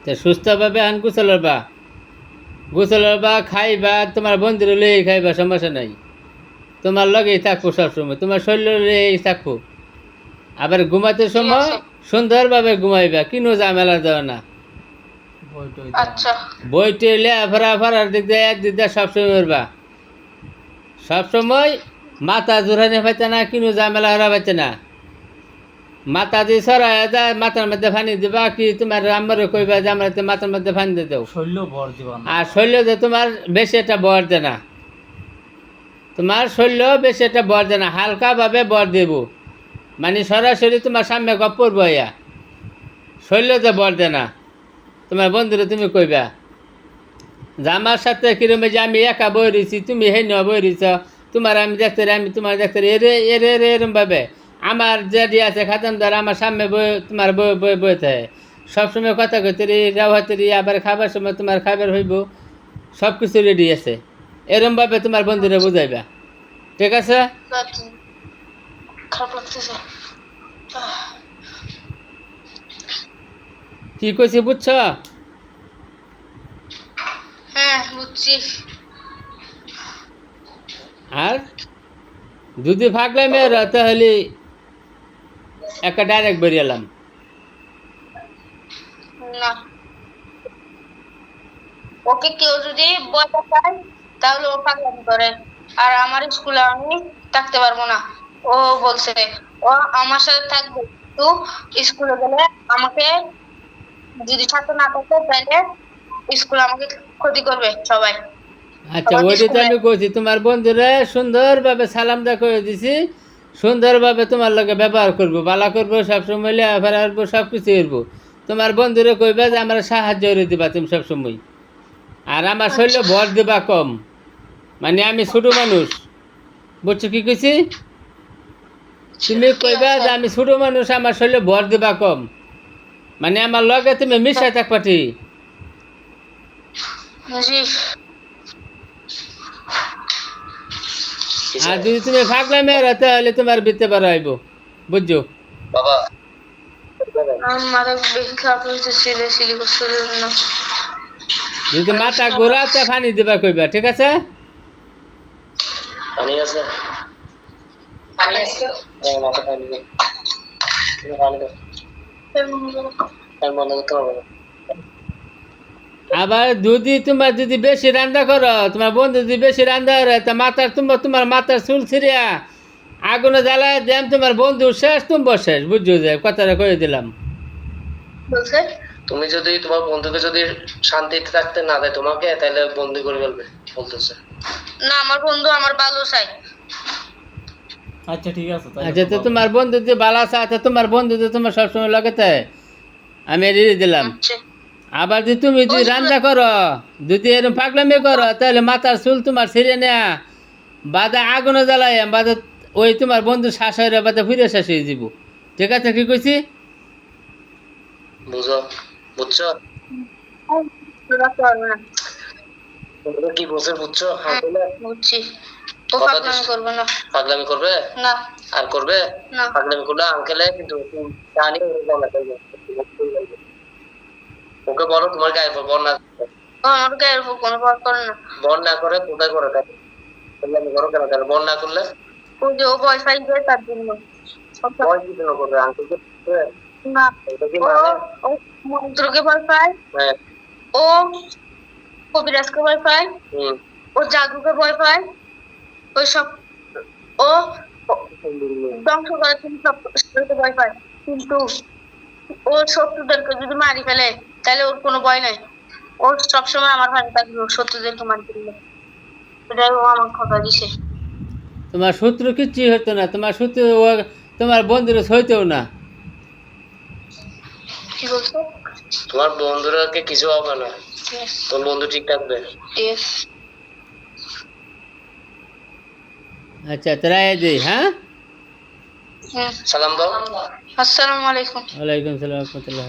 তা সুস্থভাবে আন গোসলবা খাইবা, তোমার বন্ধুরে লই খাইবা, সমস্যা নাই। তোমার লগেই থাকবো সবসময়, তোমার শরীর লইই থাকবো। আবার ঘুমাতে ঠিক সময় আছে। সুন্দরভাবে ঘুমাইবা, কিনো ঝামেলা দেওয়া না। আচ্ছা বই টইলে ফরার দিক দিয়ে এক দিক দিয়ে সবসময় করবা। সবসময় মাথা জোরানি পাইতে না, কিনো ঝামেলা হরা পাইতে না। মাথা দিয়ে সরাই যায়, মাথার মধ্যে পানি দিবা, কি তোমার আমারও কইবা যে আমরা মাথার মধ্যে পানি দিয়ে দাও। শৈল্য ভর দিবা না। আর শৈল্য যে তোমার বেশি একটা বর দে না, তোমার শৈল্য বেশি একটা বর দে না, হালকাভাবে বর দেব। মানে সরাসরি তোমার সামনে গপ করবো ইয়া, শৈল্য যে বর দে না। তোমার বন্ধুরা তুমি কইবা যে আমার সাথে কিরম যে আমি একা বই রয়েছি, তুমি হে নেওয়া বই রয়েছ, তোমার আমি দেখতে আমি তোমার দেখতে এরে এরে এরে এরমভাবে আমার যেটি আছে খাতাম দ্বারা আমার সামনে বই, তোমার বই বই বই থাকে। সবসময় কথা কইতে রি রাওয়াতে রি, আবার খাবার সময় তোমার খাবার হইব, সব কিছু রেডি আছে। এরমভাবে তোমার বন্ধুরা বুঝাইবা, ঠিক আছে? খারাপ লাগতেছে। কি কইছি বুঝছ? হ্যাঁ বুঝছি। আর যদি ভাগলে মেয়েরা তাহলে একটা ডাইরেক্ট বেরিয়েলাম। না, ওকে কেউ যদি বলতে চায় তাহলে ও পাগলামি করে। আর আমার স্কুলে আমি থাকতে পারবো না। ও বলছে ও আমার সাথে থাকবে, তো স্কুলে গেলে আমাকে যদি সাথে না থাকে তাহলে স্কুলে আমাকে ক্ষতি করবে সবাই। আচ্ছা, আবার ওইটা তো স্কুলে আমি কইছি তোমার বন্ধুরা সুন্দরভাবে সালাম দা করে দিছি, সুন্দরভাবে তোমার লগে ব্যবহার করবো, বালা করবো, সবসময় লেখাপড়া করবো, সব কিছু করবো। তোমার বন্ধুরা কইবা যে আমরা সাহায্য করে দিবা তুমি সবসময়। আর আমার শরীরে ভর দিবা কম, মানে আমি ছোট মানুষ, বুঝছো কি কইছি? তুমি ঠিক কইবা আছে। যে আমি ছোট মানুষ, আমার শরীরে ভর দিবা কম, মানে আমার লগে তুমি মিশাই থাকবা ঠিক। জি। আর যদি তুমি ফাঁকলা মেয়েরা তাহলে তোমার বিতে পারা হইব, বুঝছো? বাবা আমার মাথা বেশি খারাপ হয়েছে সিলি করছে জন্য। যদি মাথা ঘোরাতে পানি দিবা কইবা, ঠিক আছে? পানি আছে? পানি আছে? হ্যাঁ, মাথা পানি দে। তুমি পানি দাও। ফ্যান বন্ধ করতে পারবো না। আবার যদি বেশি রান্না করো, তোমার বন্ধু যদি বেশি রান্না করে, তা মাথার তোমার মাথার চুল ছিঁড়িয়া আগুনে জ্বালায় দেন, তোমার বন্ধু শেষ, তুমি শেষ, বুঝছো? যে কথাটা কয়ে দিলাম। বলছে তুমি যদি তোমার বন্ধুকে যদি শান্তিতে থাকতে না দেয় তোমাকে, তাহলে বন্দি করে ফেলবে বলতেছে। না, আমার বন্ধু আমার ভালো চাই। আচ্ছা ঠিক আছে। আচ্ছা, তো তোমার বন্ধু যে বালা আছে, তোমার বন্ধু যে তোমার সবসময় লাগাতে, আমি দিয়ে দিলাম। আচ্ছা আবার যদি তুমি যদি রান্না করো, যদি এরকম পাগলামি করো, তাহলে মাথার চুল তোমার ছিঁড়ে নেয়া বাদে আগুনে জ্বালাই বাদে ওই তোমার বন্ধু শ্বাস হয়ে বাদে ফিরে শেষ হয়ে যাব, ঠিক আছে? কি কইছি বুঝছো? বুঝছো? রাখতে পারবে না। বন্ধুরা কি বলছে বুঝছো? বুঝছি। ও কথা পাগলামি করবে না। পাগলামি করবে? না আর করবে? না। পাগলামি করলে আঙ্কেলে কিন্তু জানি ওকে বলো তোমার গায়ে বর না, ও আমার গায়ের উপর কোনো ভর করে না। বর না করে কোথায় করে তাই পাগলামি করো কেন? তাহলে বর না করলে ও যে ও ভয় পাই যায় তার জন্য। ভয় কি জন্য করবে? আঙ্কেলকে না, এটা কি ও মানে? ও মন্ত্রকে ভয় পায়, হ্যাঁ। ও কবিরাজকে ভয় পায়, ও জাদুকে ভয় পায়, ওই সব ও ধ্বংস করার জন্য সব কিছুকে ভয় পায়। কিন্তু ও শত্রুদেরকে যদি মারি ফেলে তাহলে ওর কোনো ভয় নাই। ও সবসময় আমার ভাই থাকবে, ওর শত্রুদেরকে মারি ফেলবে। এটাই ও আমার কথা দিছে। তোমার শত্রু কিচ্ছু হতো না, তোমার শত্রু তোমার বন্ধুরা হইতেও না। কি বলছো? তোমার বন্ধুরাকে কিছু হবে না, তোমার বন্ধু ঠিক থাকবে। আচ্ছা, তাই দিই। হ্যাঁ, সালাম দাও। আসসালামু আলাইকুম। ওয়ালাইকুম সালাম রহমতুল্লাহ।